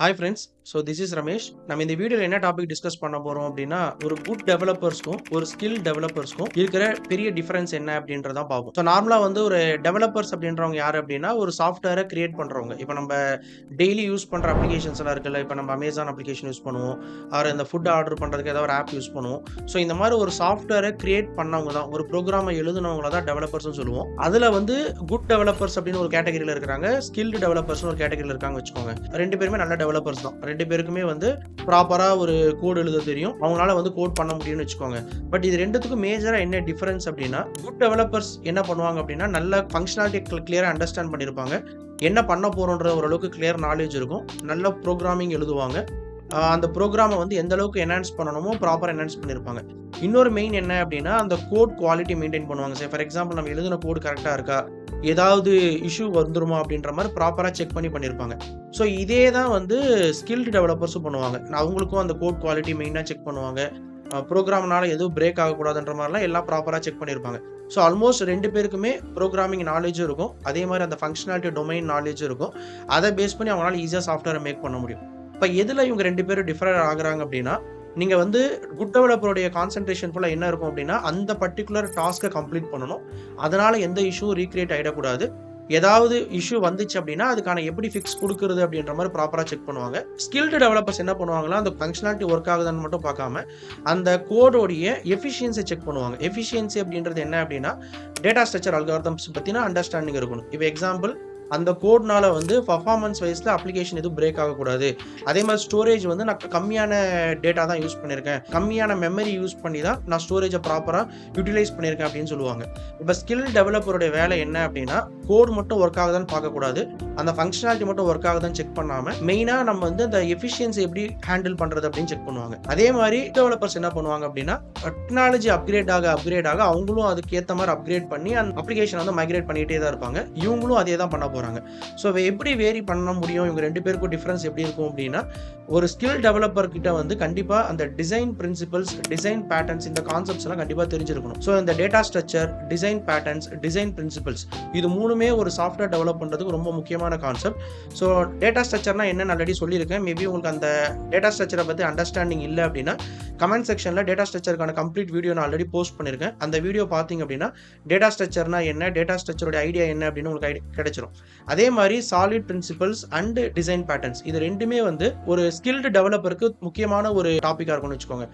Hi friends. This is Ramesh. நம்ம இந்த வீடியோவில் என்ன டாபிக் டிஸ்கஸ் பண்ண போகிறோம் அப்படின்னா, ஒரு குட் டெவலப்பர்ஸ்க்கும் ஒரு ஸ்கில் டெவலப்பர்ஸ்க்கும் இருக்கிற பெரிய டிஃபரன்ஸ் என்ன அப்படின்றதான் பார்ப்போம். நார்மலாக வந்து ஒரு டெவலப்பர்ஸ் அப்படின்றவங்க யார் அப்படின்னா, ஒரு சாஃப்ட்வேரை கிரியேட் பண்ணுறவங்க. இப்போ நம்ம டெய்லி யூஸ் பண்ணுற அப்ளிகேஷன்ஸ் எல்லாம் இருக்குல்ல, இப்போ நம்ம அமேசான் அப்ளிகேஷன் யூஸ் பண்ணுவோம், ஆர் இந்த ஃபுட் ஆர்டர் பண்ணுறதுக்கு ஏதாவது ஒரு ஆப் யூஸ் பண்ணுவோம். இந்த மாதிரி ஒரு சாஃப்ட்வேரை கிரியேட் பண்ணவங்க தான், ஒரு ப்ரோக்ராமை எழுதுனவங்கள தான் டெவலப்பர்ஸ்னு சொல்லுவோம். அதில் வந்து குட் டெவலப்பர்ஸ் அப்படின்னு ஒரு கேட்டகரியில் இருக்கிறாங்க, ஸ்கில்டு டெவலப்பர்ஸ்னு ஒரு கேட்டகரியில் இருக்காங்க வச்சுக்கோங்க. ரெண்டு பேருமே நல்ல டெவலப்பர்ஸ் தான். ரெண்டு பேருக்குமே வந்து ப்ராப்பரா ஒரு கோட் எழுத தெரியும், அவங்களால வந்து கோட் பண்ண முடியும்னு வச்சுக்கோங்க. பட் இது ரெண்டுத்துக்கும் மேஜரா என்ன டிஃபரன்ஸ் அப்படின்னா, குட் டெவலப்பர்ஸ் என்ன பண்ணுவாங்க அப்படின்னா, நல்ல ஃபங்க்ஷனாலிட்டி கிளியரா அண்டர்ஸ்டாண்ட் பண்ணியிருப்பாங்க, என்ன பண்ண போறோன்ற ஓரளவுக்கு கிளியர் நாலேஜ் இருக்கும், நல்ல ப்ரோக்ராமிங் எழுதுவாங்க, அந்த ப்ரோக்ராமை வந்து எந்த அளவுக்கு என்ஹான்ஸ் பண்ணணுமோ ப்ராப்பராக என்ஹான்ஸ் பண்ணியிருப்பாங்க. இன்னொரு மெயின் என்ன அப்படின்னா, அந்த கோட் குவாலிட்டி மெயின்டைன் பண்ணுவாங்க. ஃபார் எக்ஸாம்பிள் நம்ம எழுதின கோட் கரெக்டாக இருக்கா, ஏதாவது இஷ்யூ வந்துருமா அப்படின்ற மாதிரி ப்ராப்பராக செக் பண்ணியிருப்பாங்க. இதே தான் வந்து ஸ்கில்டு டெவலப்பர்ஸும் பண்ணுவாங்க. அவங்களுக்கும் அந்த கோட் குவாலிட்டி மெயினாக செக் பண்ணுவாங்க, ப்ரோக்ராம்னால எதுவும் பிரேக் ஆகக்கூடாதுன்ற மாதிரிலாம் எல்லாம் ப்ராப்பராக செக் பண்ணியிருப்பாங்க. ஆல்மோஸ்ட் ரெண்டு பேருக்குமே ப்ரோக்ராமிங் நாலேஜும் இருக்கும், அதே மாதிரி அந்த ஃபங்க்ஷனாலிட்டி டொமைன் நாலேஜும் இருக்கும். அதை பேஸ் பண்ணி அவங்களால ஈஸியாக சாஃப்ட்வேரை மேக் பண்ண முடியும். இப்போ எதில் இவங்க ரெண்டு பேரும் டிஃபரர் ஆகுறாங்க அப்படின்னா, நீங்கள் வந்து குட் டெவலப்பருடைய கான்சன்ட்ரேஷன் ஃபுல்லாக என்ன இருக்கும் அப்படின்னா, அந்த பர்டிகுலர் டாஸ்க்கை கம்ப்ளீட் பண்ணணும், அதனால் எந்த இஷ்யூ ரீக்ரியேட் ஆகிடக்கூடாது, ஏதாவது இஷ்யூ வந்துச்சு அப்படின்னா அதுக்கான எப்படி ஃபிக்ஸ் கொடுக்குறது அப்படின்ற மாதிரி ப்ராப்பராக செக் பண்ணுவாங்க. ஸ்கில்டு டெவலப்பர்ஸ் என்ன பண்ணுவாங்கன்னா, அந்த ஃபங்க்ஷனாலிட்டி ஒர்க் ஆகுதுன்னு மட்டும் பார்க்காம அந்த கோடோடைய எஃபிஷியன்ஸை செக் பண்ணுவாங்க. எஃபிஷியன்சி அப்படின்றது என்ன அப்படின்னா, டேட்டா ஸ்ட்ரக்சர் அல்காரிதம்ஸ் பற்றின அண்டர்ஸ்டாண்டிங் இருக்கணும். இப்போ எக்ஸாம்பிள், அந்த கோட்னால வந்து பர்ஃபார்மன்ஸ் வைஸில் அப்ளிகேஷன் எதுவும் பிரேக் ஆகக்கூடாது, அதே மாதிரி ஸ்டோரேஜ் வந்து நான் கம்மியான டேட்டா தான் யூஸ் பண்ணியிருக்கேன், கம்மியான மெமரி யூஸ் பண்ணி தான் நான் ஸ்டோரேஜை ப்ராப்பராக யூட்டிலைஸ் பண்ணியிருக்கேன் அப்படின்னு சொல்லுவாங்க. இப்போ ஸ்கில் டெவலப்பருடைய வேலை என்ன அப்படின்னா, கோட் மட்டும் ஒர்க் ஆகுதான்னு பார்க்கக்கூடாது, அந்த ஃபங்க்ஷனாலிட்டி மட்டும் ஒர்க் ஆகுதான்னு செக் பண்ணாமல் மெயினாக நம்ம வந்து அந்த எஃபிஷியன்சி எப்படி ஹேண்டில் பண்ணுறது அப்படின்னு செக் பண்ணுவாங்க. அதே மாதிரி டெவலப்பர்ஸ் என்ன பண்ணுவாங்க அப்படின்னா, டெக்னாலஜி அப்கிரேட் ஆக அவங்களும் அதுக்கேற்ற மாதிரி அப்கிரேட் பண்ணி அந்த அப்ளிகேஷன் வந்து மைக்ரேட் பண்ணிகிட்டே தான் இருப்பாங்க. இவங்களும் அதே தான் பண்ண போகிறாங்க. எப்படி வேரி பண்ண முடியும், இவங்க ரெண்டு பேருக்கும் டிஃபரன்ஸ் எப்படி இருக்கும் அப்படின்னா, ஒரு ஸ்கில் டெவலப்பர் கிட்ட வந்து கண்டிப்பா அந்த டிசைன் பிரின்சிபல்ஸ், டிசைன் பேட்டர்ன்ஸ், இந்த கான்செப்ட்ஸ் எல்லாம் கண்டிப்பா தெரிஞ்சிருக்கணும். இந்த data structure, design patterns, design principles, இது மூணுமே ஒரு சாஃப்ட்வேர் டெவலப் பண்றதுக்கு ரொம்ப முக்கியமான கான்செப்ட். டேட்டா ஸ்ட்ரக்சர்னா என்னன்னு ஆல்ரெடி சொல்லியிருக்கேன். மேபி உங்களுக்கு அந்த டேட்டா ஸ்ட்ரக்சரை பத்தி அண்டர்ஸ்டாண்டிங் இல்லை அப்படின்னா, கமெண்ட் செக்ஷன்ல டேட்டா ஸ்ட்ரக்சருக்கான கம்ப்ளீட் வீடியோ நான் ஆல்ரெடி போஸ்ட் பண்ணியிருக்கேன். அந்த வீடியோ பார்த்தீங்க அப்படின்னா, டேட்டா ஸ்ட்ரக்சர்னா என்ன, டேட்டா ஸ்ட்ரக்சரோட ஐடியா என்ன அப்படின்னு உங்களுக்கு கிடைச்சிடும். அதே மாதிரி solid principles and design patterns, இது ரெண்டுமே வந்து ஒரு ஸ்கில்டு டெவலப்பருக்கு முக்கியமான ஒரு டாபிக்கா இருக்கும்னு வச்சுக்கோங்க.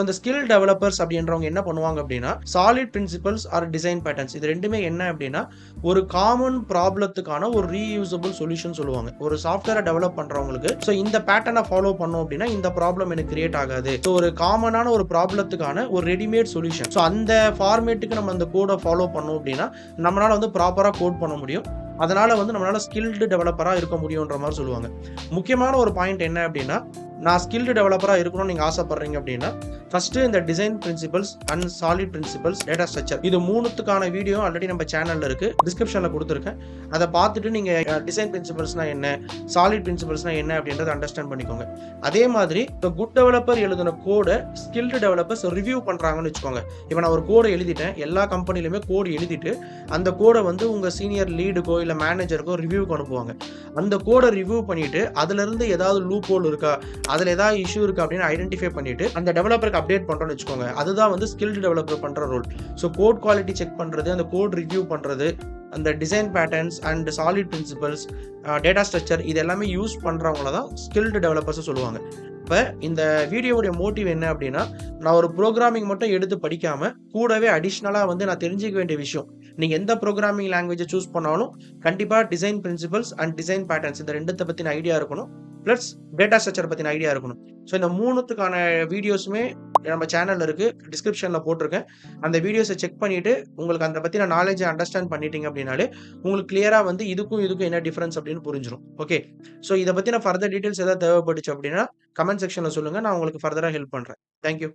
இந்த ஸ்கில் டெவலப்பர்ஸ் அப்படின்றவங்க என்ன பண்ணுவாங்க அப்படின்னா, solid principles are design patterns, இது ரெண்டுமே என்ன அப்படின்னா, ஒரு காமன் ப்ராப்ளத்துக்கான ஒரு ரீயூசபிள் சொல்யூஷன் சொல்லுவாங்க. ஒரு சாஃப்ட்வேரை டெவலப் பண்றவங்களுக்கு இந்த பேட்டர்னை ஃபாலோ பண்ணோம் அப்படின்னா இந்த ப்ராப்ளம் எனக்கு கிரியேட் ஆகாது, ஒரு காமனான ஒரு ப்ராப்ளத்துக்கான ஒரு ரெடிமேட் சொல்யூஷன். அந்த ஃபார்மேட்டுக்கு நம்ம அந்த கோடை ஃபாலோ பண்ணோம் அப்படின்னா நம்மளால வந்து ப்ராப்பரா கோட் பண்ண முடியும், அதனால வந்து நம்மளால ஸ்கில்டு டெவலப்பரா இருக்க முடியும்ன்ற மாதிரி சொல்லுவாங்க. முக்கியமான ஒரு பாயிண்ட் என்ன அப்படின்னா, நான் ஸ்கில்டு டெவலப்பரா இருக்கணும்னு நீங்க ஆசைப்படுறீங்க அப்படின்னா, ஃபர்ஸ்ட் இந்த design principles and solid principles, data structure, இது மூணுத்துக்கான வீடியோ ஆல்ரெடி நம்ம சேனல்ல இருக்கு, டிஸ்கிரிப்ஷன்ல கொடுத்துருக்கேன். அதை பார்த்துட்டு நீங்க டிசைன் பிரின்சிபல்ஸ்னா என்ன, சாலிட் பிரின்சிபல்ஸ்னா என்ன அப்படின்றத அண்டர்ஸ்டாண்ட் பண்ணிக்கோங்க. அதே மாதிரி இப்போ குட் டெவலப்பர் எழுதின கோடை ஸ்கில்டு டெவலப்பர்ஸ் ரிவ்யூ பண்றாங்கன்னு வச்சுக்கோங்க. இப்போ நான் ஒரு கோடை எழுதிட்டேன், எல்லா கம்பெனிலுமே கோடு எழுதிட்டு அந்த கோடை வந்து உங்க சீனியர் லீடுக்கோ இல்ல மேனேஜருக்கோ ரிவ்யூக்கு அனுப்புவாங்க. அந்த கோடை ரிவ்யூ பண்ணிட்டு அதுல இருந்து ஏதாவது லூப் ஹோல் இருக்கா, அதுல ஏதாவது இஷ்யூ இருக்கு அப்படின்னு ஐடென்டிஃபை பண்ணிட்டு அந்த டெவலப்பருக்கு அப்டேட் பண்றோம்னு வச்சுக்கோங்க. அதுதான் வந்து ஸ்கில்டு டெவலப்பர் பண்ற ரோல். கோட் குவாலிட்டி செக் பண்றது, அந்த கோட் ரிவ்யூ பண்றது, அந்த design patterns and solid principles, data structure, இது எல்லாமே யூஸ் பண்றவங்கள தான் ஸ்கில்டு டெவலப்பர்ஸ் சொல்லுவாங்க. இப்போ இந்த வீடியோவுடைய மோட்டிவ் என்ன அப்படின்னா, நான் ஒரு ப்ரோக்ராமிங் மட்டும் எடுத்து படிக்காம கூடவே அடிஷ்னலாக வந்து நான் தெரிஞ்சிக்க வேண்டிய விஷயம், நீங்கள் எந்த ப்ரோக்ராமிங் லாங்குவேஜை சூஸ் பண்ணாலும் கண்டிப்பாக design principles and design patterns, இந்த ரெண்டுத்தை பற்றின ஐடியா இருக்கணும், ப்ளஸ் டேட்டா ஸ்ட்ரக்சர் பற்றின ஐடியா இருக்கணும். இந்த மூணுத்துக்கான வீடியோஸுமே நம்ம சேனல்ல இருக்கு, டிஸ்கிரிப்ஷன்ல போட்டிருக்கேன். அந்த வீடியோஸை செக் பண்ணிட்டு உங்களுக்கு அதை பற்றின நாலேஜை அண்டர்ஸ்டாண்ட் பண்ணிட்டீங்க அப்படின்னாலே உங்களுக்கு கிளியரா வந்து இதுக்கும் என்ன டிஃபரன்ஸ் அப்படின்னு புரிஞ்சிடும். ஓகே, இதை பற்றின ஃபர்தர் டீட்டெயில்ஸ் ஏதாவது தேவைப்பட்டுச்சு அப்படின்னா கமெண்ட் செக்ஷன்ல சொல்லுங்க, நான் உங்களுக்கு ஃபர்தரா ஹெல்ப் பண்றேன். தேங்க்யூ.